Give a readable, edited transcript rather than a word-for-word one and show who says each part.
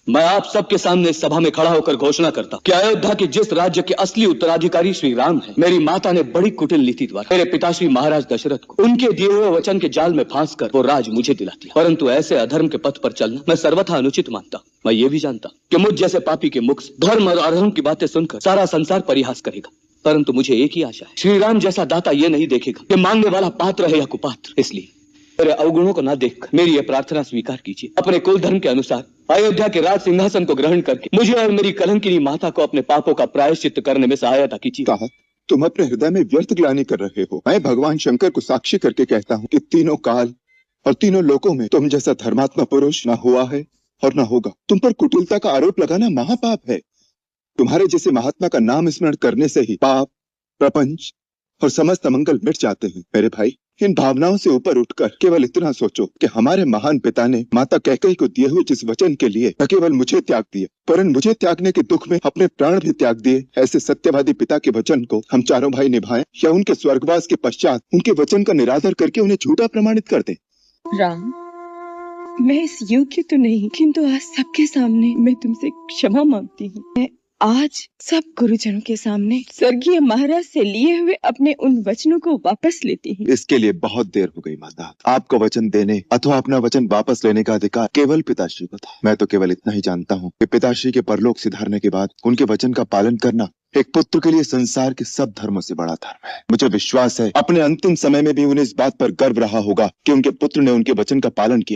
Speaker 1: मैं आप सबके सामने इस सभा में खड़ा होकर घोषणा करता हूं कि अयोध्या के जिस राज्य के असली उत्तराधिकारी श्री राम हैं, मेरी माता ने बड़ी कुटिल नीति द्वारा मेरे पिताश्री महाराज दशरथ को उनके दिए हुए वचन के जाल में फांस कर वो राज मुझे दिला दिया। परंतु ऐसे अधर्म के पथ पर चलना मैं सर्वथा अनुचित मानता हूं। मैं ये भी जानता कि मुझ जैसे पापी के मुख से धर्म और अधर्म की बातें सुनकर सारा संसार परिहास करेगा, परंतु मुझे एक ही आशा है, श्री राम जैसा दाता ये नहीं देखेगा कि मांगने वाला पात्र है या कुपात्र। इसलिए मेरे अवगुणों को न देखकर मेरी यह प्रार्थना स्वीकार कीजिए। अपने कुल धर्म के अनुसार अयोध्या के राज सिंहासन को ग्रहण करके मुझे और मेरी कलंकिनी माता को अपने पापों का प्रायश्चित्त करने में सहायता कीजिए।
Speaker 2: कहा, तुम अपने हृदय में व्यर्थ ग्लानि कर रहे हो। मैं भगवान शंकर को साक्षी करके कहता हूँ कि तीनों काल और तीनों लोकों में तुम जैसा धर्मात्मा पुरुष न हुआ है और न होगा। तुम पर कुटिलता का आरोप लगाना महापाप है। तुम्हारे जैसे महात्मा का नाम स्मरण करने से ही पाप, प्रपंच और समस्त अमंगल मिट जाते हैं। मेरे भाई, इन भावनाओं से ऊपर उठकर केवल इतना सोचो कि हमारे महान पिता ने माता कैकेयी को दिए हुए जिस वचन के लिए न केवल मुझे त्याग दिए, परंतु मुझे त्यागने के दुख में अपने प्राण भी त्याग दिए। ऐसे सत्यवादी पिता के वचन को हम चारों भाई निभाएं या उनके स्वर्गवास के पश्चात उनके वचन का निरादर करके उन्हें झूठा प्रमाणित कर दें।
Speaker 3: राम, मैं इस योग्य तो नहीं, किंतु आज सबके सामने मैं तुमसे क्षमा मांगती हूँ। मैं आज सब गुरुजनों के सामने स्वर्गीय महाराज से लिए हुए अपने उन वचनों को वापस लेती हूँ।
Speaker 2: इसके लिए बहुत देर हो गई माता। आपको वचन देने अथवा अपना वचन वापस लेने का अधिकार केवल पिताश्री को था। मैं तो केवल इतना ही जानता हूँ कि पिताश्री के परलोक सिधारने के बाद उनके वचन का पालन करना एक पुत्र के लिए संसार के सब धर्मों से बड़ा धर्म है। मुझे विश्वास है अपने अंतिम समय में भी उन्हें इस बात पर गर्व रहा होगा कि उनके पुत्र ने उनके वचन का पालन किया।